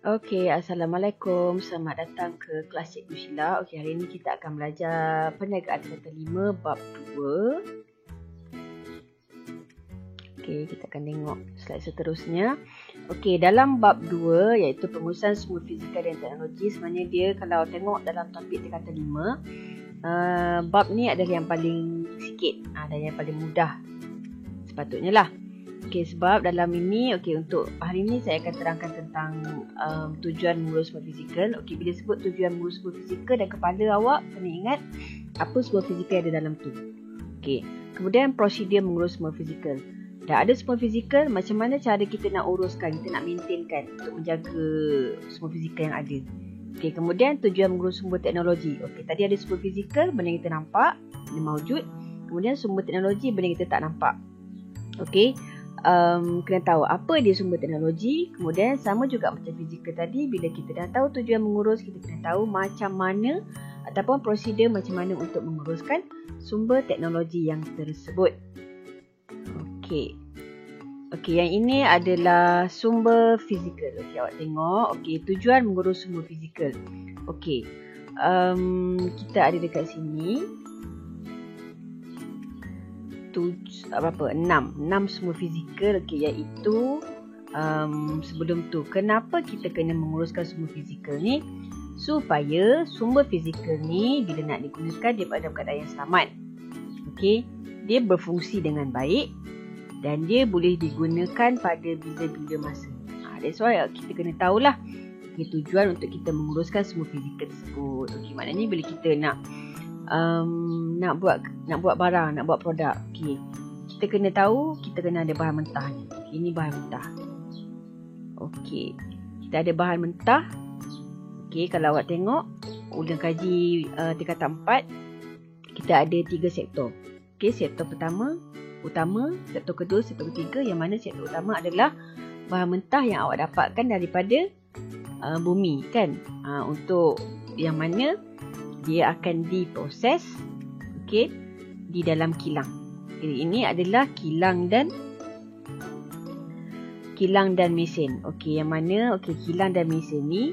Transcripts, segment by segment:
Okey, Assalamualaikum. Selamat datang ke kelas Cikgu Sheila. Okey, hari ini kita akan belajar perniagaan tingkatan 5 bab 2. Okey, kita akan tengok slide seterusnya. Okey, dalam bab 2 iaitu pengurusan sumber fizikal dan teknologi, sebenarnya dia kalau tengok dalam topik tingkatan 5, bab ni adalah yang paling sikit dan yang paling mudah sepatutnya lah. Okey, sebab dalam ini, untuk hari ini saya akan terangkan tentang tujuan mengurus sumber fizikal. Okey, bila sebut tujuan mengurus sumber fizikal dan kepala awak kena ingat apa sumber fizikal ada dalam tu. Okey, kemudian prosedur mengurus sumber fizikal. Dah ada sumber fizikal, macam mana cara kita nak uruskan, kita nak maintainkan untuk menjaga sumber fizikal yang ada. Okey, kemudian tujuan mengurus sumber teknologi. Okey, tadi ada sumber fizikal, benda yang kita nampak, benda maujud. Kemudian sumber teknologi, benda yang kita tak nampak. Okey, kena tahu apa dia sumber teknologi. Kemudian sama juga macam fizikal tadi, bila kita dah tahu tujuan mengurus, kita kena tahu macam mana ataupun prosedur macam mana untuk menguruskan sumber teknologi yang tersebut. Okey, yang ini adalah sumber fizikal. Okey, awak tengok. Okey, tujuan mengurus sumber fizikal. Okey, kita ada dekat sini 6 sumber fizikal. Okey, iaitu sebelum tu, kenapa kita kena menguruskan sumber fizikal ni? Supaya sumber fizikal ni bila nak digunakan dia pada keadaan yang selamat. Okey, dia berfungsi dengan baik dan dia boleh digunakan pada bila-bila masa. That's why kita kena tahulah tujuan untuk kita menguruskan sumber fizikal tersebut. Okey, maknanya bila kita nak buat barang, nak buat produk, okey, kita kena tahu kita kena ada bahan mentah ni. Ini bahan mentah. Okey, kita ada bahan mentah. Okey, kalau awak tengok ulang kaji tingkatan 4, kita ada 3 sektor. Okey, sektor pertama utama, sektor kedua, sektor ketiga, yang mana sektor utama adalah bahan mentah yang awak dapatkan daripada bumi kan, untuk yang mana dia akan diproses, okey, di dalam kilang. Jadi ini adalah kilang dan mesin. Okey, yang mana kilang dan mesin ni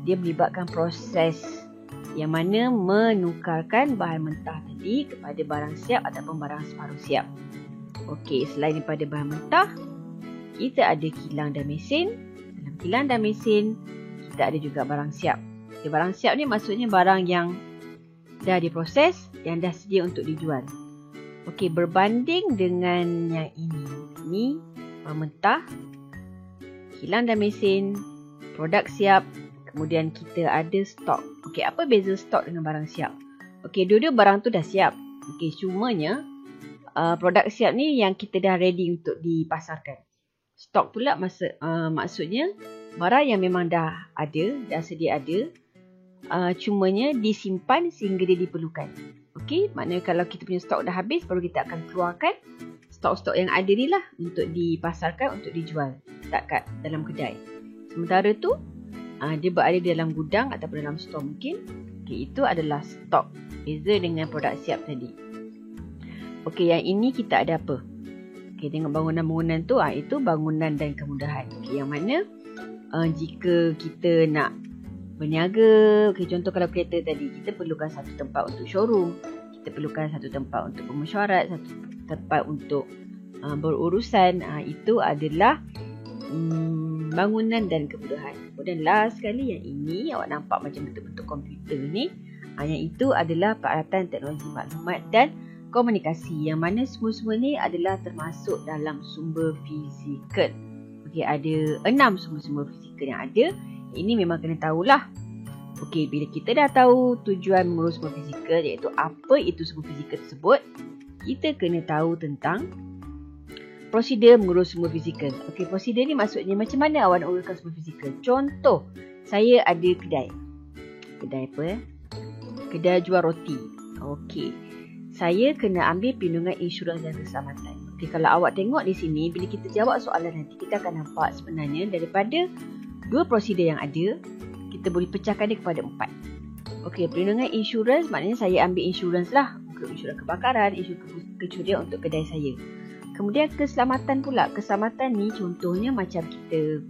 dia melibatkan proses yang mana menukarkan bahan mentah tadi kepada barang siap ataupun barang separuh siap. Okey, selain daripada bahan mentah, kita ada kilang dan mesin. Dalam kilang dan mesin, kita ada juga barang siap. Okay, barang siap ni maksudnya barang yang dah diproses, yang dah sedia untuk dijual. Okey, berbanding dengan yang ini. Ini bahan mentah, kilang dan mesin, produk siap, kemudian kita ada stok. Okey, apa beza stok dengan barang siap? Okey, dua-dua barang tu dah siap. Okey, cumanya produk siap ni yang kita dah ready untuk dipasarkan. Stok pula maksudnya barang yang memang dah ada, dah sedia ada, cumanya disimpan sehingga dia diperlukan. Okey, maknanya kalau kita punya stok dah habis, baru kita akan keluarkan stok-stok yang ada ni lah untuk dipasarkan, untuk dijual kat dalam kedai. Sementara tu dia berada dalam gudang ataupun dalam stor mungkin. Okey, itu adalah stok. Beza dengan produk siap tadi. Okey, yang ini kita ada apa? Okey, tengok bangunan-bangunan tu, itu bangunan dan kemudahan. Okey, yang mana jika kita nak berniaga, contoh kalau kereta tadi, kita perlukan satu tempat untuk showroom, kita perlukan satu tempat untuk bermesyuarat, satu tempat untuk berurusan. Itu adalah bangunan dan kemudahan. Kemudian last sekali, yang ini awak nampak macam bentuk-bentuk komputer ni, yang itu adalah peralatan teknologi maklumat dan komunikasi, yang mana semua-semua ni adalah termasuk dalam sumber fizikal. Okey, ada 6 sumber fizikal yang ada. Ini memang kena tahulah. Okey, bila kita dah tahu tujuan mengurus sumber fizikal, iaitu apa itu sumber fizikal tersebut, kita kena tahu tentang prosedur mengurus sumber fizikal. Okey, prosedur ni maksudnya macam mana awak nak uruskan sumber fizikal. Contoh, saya ada kedai. Kedai apa? Kedai jual roti. Okey, saya kena ambil perlindungan insurans dan keselamatan. Okey, kalau awak tengok di sini, bila kita jawab soalan nanti, kita akan nampak sebenarnya daripada 2 prosedur yang ada, kita boleh pecahkan dia kepada 4. Okey, perlindungan insurans maknanya saya ambil insurans lah. Untuk insurans kebakaran, insurans kecurian untuk kedai saya. Kemudian keselamatan pula. Keselamatan ni contohnya macam kita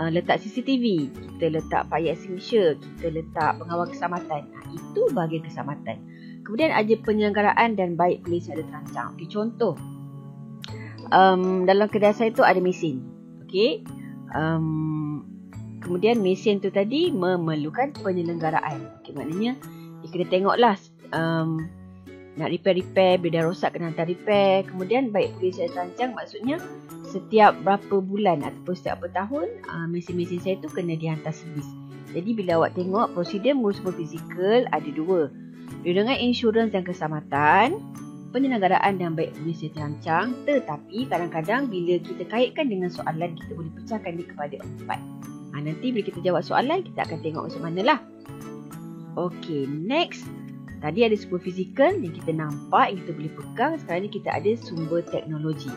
letak CCTV, kita letak fire extinguisher, kita letak pengawal keselamatan. Itu bahagian keselamatan. Kemudian ada penyelenggaraan dan baik polis ada terancang. Okay, contoh, dalam kedai saya tu ada mesin. Okay. Kemudian mesin tu tadi memerlukan penyelenggaraan. Okay, maknanya kita tengoklah nak repair, bila dah rosak kena hantar repair. Kemudian baik polis ada terancang, maksudnya setiap berapa bulan ataupun setiap berapa tahun mesin-mesin saya tu kena dihantar servis. Jadi bila awak tengok prosedur mengurus fizikal ada dua. Perlindungan insurans dan keselamatan, penyelenggaraan dan baik polis yang terancang. Tetapi kadang-kadang bila kita kaitkan dengan soalan, kita boleh pecahkan dia kepada 4. Nanti bila kita jawab soalan, kita akan tengok macam manalah. Okay, next. Tadi ada sumber fizikal yang kita nampak, yang kita boleh pegang. Sekarang ni kita ada sumber teknologi.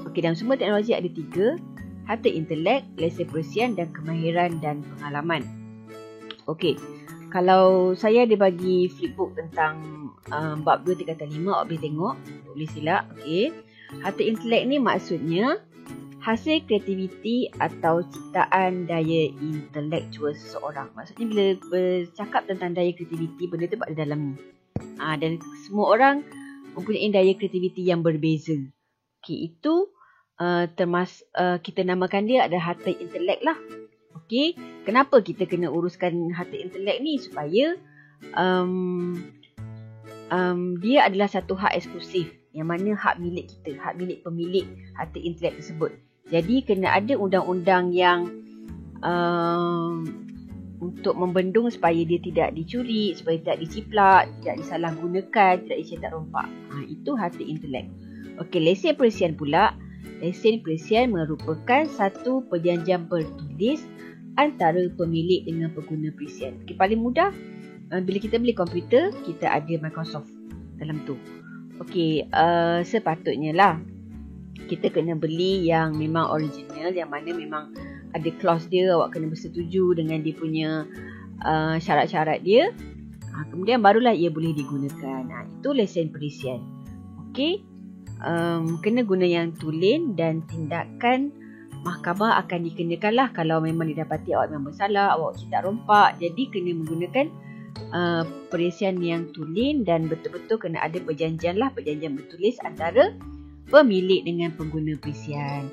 Okey, dalam sumber teknologi ada 3. Harta intelek, lesen persian dan kemahiran dan pengalaman. Okey, kalau saya ada bagi flipbook tentang bab 2 tingkatan 5, awak boleh tengok. Boleh silap. Okey, harta intelek ni maksudnya hasil kreativiti atau ciptaan daya intelektual seseorang. Maksudnya bila bercakap tentang daya kreativiti, benda tu ada dalam ni. Dan semua orang mempunyai daya kreativiti yang berbeza. Okey, itu kita namakan dia ada harta intelek lah. Okey, kenapa kita kena uruskan harta intelek ni? Supaya dia adalah satu hak eksklusif, yang mana hak milik kita, hak milik pemilik harta intelek tersebut. Jadi kena ada undang-undang yang untuk membendung supaya dia tidak dicuri, supaya tidak diciplak, tidak disalahgunakan, tidak dicetak rompak. Itu harta intelek. Okey, lesen perisian pula. Lesen perisian merupakan satu perjanjian bertulis antara pemilik dengan pengguna perisian. Okey, paling mudah bila kita beli komputer, kita ada Microsoft dalam tu. Okey, sepatutnya lah kita kena beli yang memang original, yang mana memang ada clause dia, awak kena bersetuju dengan dia punya syarat-syarat dia. Kemudian barulah ia boleh digunakan. Itu lesen perisian. Okey, kena guna yang tulen dan tindakan mahkamah akan dikenakan lah kalau memang didapati awak memang bersalah, awak cetak rompak. Jadi kena menggunakan perisian yang tulen dan betul-betul kena ada perjanjian lah, perjanjian bertulis antara pemilik dengan pengguna perisian.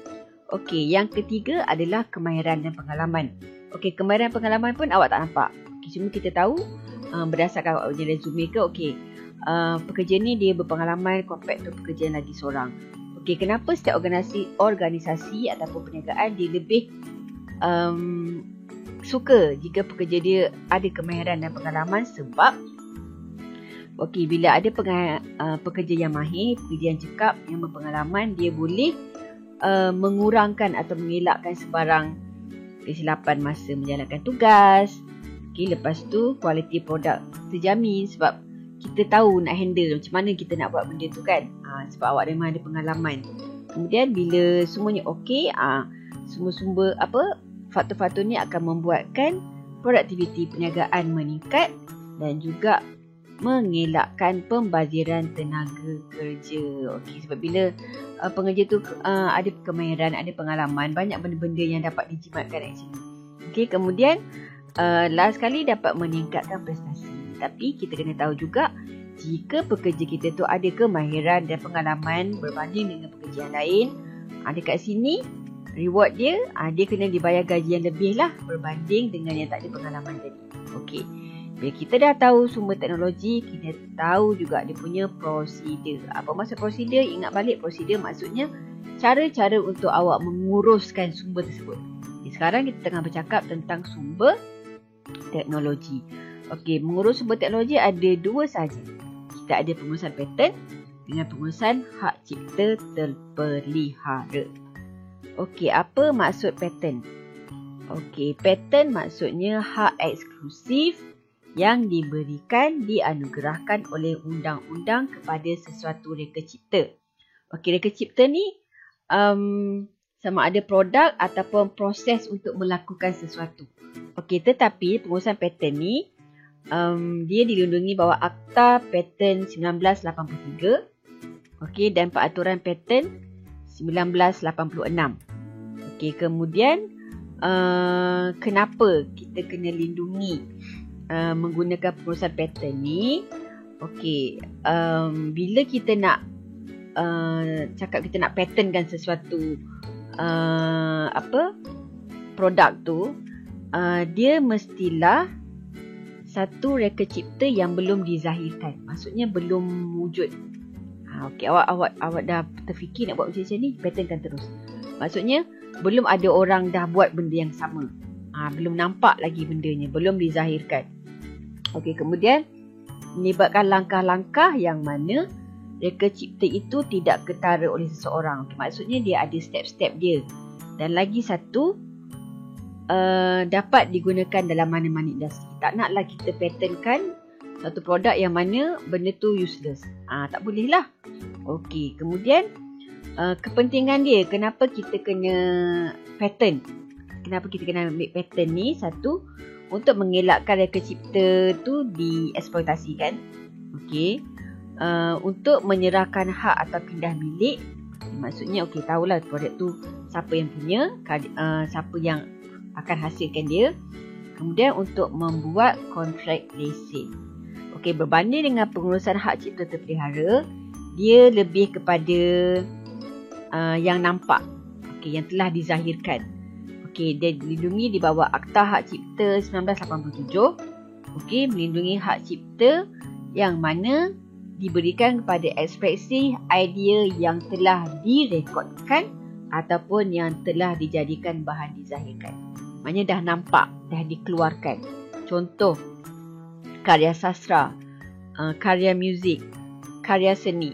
Okey, yang ketiga adalah kemahiran dan pengalaman. Okey, kemahiran dan pengalaman pun awak tak nampak. Okey, cuma kita tahu berdasarkan awak punya resume ke, okey, pekerja ni dia berpengalaman compared to pekerja lagi seorang. Okey, kenapa setiap organisasi ataupun perniagaan dia lebih suka jika pekerja dia ada kemahiran dan pengalaman? Sebab okey, bila ada pekerja yang mahir, pekerja yang cekap, yang berpengalaman, dia boleh mengurangkan atau mengelakkan sebarang kesilapan masa menjalankan tugas. Okey, lepas tu kualiti produk terjamin sebab kita tahu nak handle macam mana kita nak buat benda tu kan. Sebab awak memang ada pengalaman. Kemudian bila semuanya okey, sumber-sumber faktor-faktor ni akan membuatkan produktiviti perniagaan meningkat dan juga mengelakkan pembaziran tenaga kerja. Okey, sebab bila pengerja tu ada kemahiran, ada pengalaman, banyak benda-benda yang dapat dijimatkan kat sini. Okey, kemudian last sekali dapat meningkatkan prestasi. Tapi kita kena tahu juga jika pekerja kita tu ada kemahiran dan pengalaman berbanding dengan pekerja yang lain, dekat sini reward dia, dia kena dibayar gaji yang lebih lah berbanding dengan yang tak ada pengalaman tadi. Okey, bila kita dah tahu sumber teknologi, kita tahu juga dia punya prosedur. Apa maksud prosedur? Ingat balik prosedur maksudnya cara-cara untuk awak menguruskan sumber tersebut. Sekarang kita tengah bercakap tentang sumber teknologi. Okey, mengurus sumber teknologi ada dua sahaja. Kita ada pengurusan paten dengan pengurusan hak cipta terpelihara. Okey, apa maksud paten? Okey, paten maksudnya hak eksklusif yang diberikan, dianugerahkan oleh undang-undang kepada sesuatu reka cipta. Okey, reka cipta ni sama ada produk ataupun proses untuk melakukan sesuatu. Okey, tetapi pengurusan paten ni dia dilindungi bawah Akta Paten 1983. Okey, dan Peraturan Paten 1986. Okey, kemudian kenapa kita kena lindungi menggunakan pengurusan patent ni. Okey, bila kita nak cakap kita nak patentkan sesuatu produk tu, dia mestilah satu reka cipta yang belum dizahirkan. Maksudnya belum wujud. Okey, awak dah terfikir nak buat macam ni, patentkan terus. Maksudnya belum ada orang dah buat benda yang sama. Belum nampak lagi bendanya, belum dizahirkan. Okey, kemudian melibatkan langkah-langkah yang mana reka cipta itu tidak ketara oleh seseorang. Okay, maksudnya dia ada step-step dia. Dan lagi satu, dapat digunakan dalam mana-mana industri. Tak naklah kita patentkan satu produk yang mana benda tu useless. Tak boleh lah. Okey, kemudian kepentingan dia, kenapa kita kena patent? Kenapa kita kena ambil patent ni? Satu, untuk mengelakkan reka cipta tu dieksploitasikan. Okey. Untuk menyerahkan hak atau pindah milik. Maksudnya okey, tahulah produk tu siapa yang punya, siapa yang akan hasilkan dia. Kemudian untuk membuat kontrak lesen. Okey, berbanding dengan pengurusan hak cipta terpelihara, dia lebih kepada yang nampak. Okey, yang telah dizahirkan. Okey, dia dilindungi di bawah Akta Hak Cipta 1987. Okey, melindungi hak cipta yang mana diberikan kepada ekspresi idea yang telah direkodkan ataupun yang telah dijadikan bahan dizahirkan. Maknanya dah nampak, dah dikeluarkan. Contoh, karya sastra, karya muzik, karya seni,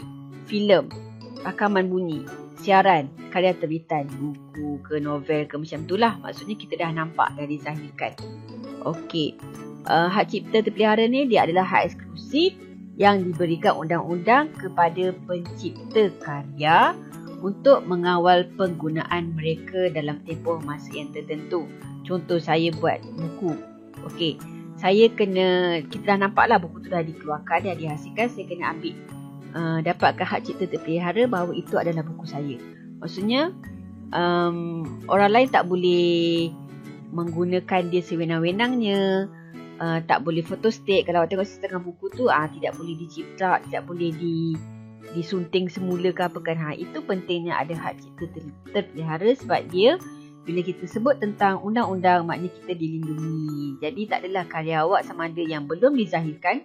filem, rakaman bunyi, siaran, karya terbitan, buku ke novel ke macam itulah. Maksudnya kita dah nampak, dah dizahirkan. Okey, hak cipta terpelihara ni dia adalah hak eksklusif yang diberikan undang-undang kepada pencipta karya untuk mengawal penggunaan mereka dalam tempoh masa yang tertentu. Contoh, saya buat buku. Okey, kita dah nampak lah buku tu dah dikeluarkan, dah dihasilkan. Saya kena ambil dapatkan hak cipta terpelihara bahawa itu adalah buku saya. Maksudnya orang lain tak boleh menggunakan dia sewenang-wenangnya. Tak boleh photostat. Kalau awak tengok setengah buku tu tidak boleh dicipta, tidak boleh disunting semula ke apa kan. Itu pentingnya ada hak cipta terpelihara, sebab dia bila kita sebut tentang undang-undang, maknanya kita dilindungi. Jadi tak adalah karya awak sama ada yang belum dizahirkan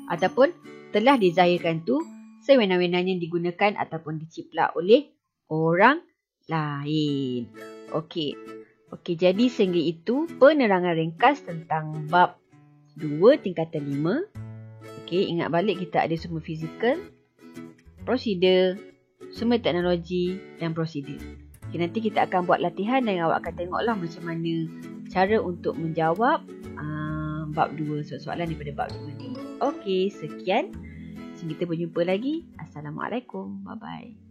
ataupun telah dizahirkan tu sewenang-wenangnya digunakan ataupun diciplak oleh orang lain. Okey, jadi sehingga itu penerangan ringkas tentang bab 2 tingkatan 5. Okey, ingat balik kita ada semua fizikal, prosedur, semua teknologi dan prosedur. Okay, nanti kita akan buat latihan dan awak akan tengoklah macam mana cara untuk menjawab bab 2, soalan daripada bab 2 ni. Okey, sekian. Kita berjumpa lagi. Assalamualaikum. Bye-bye.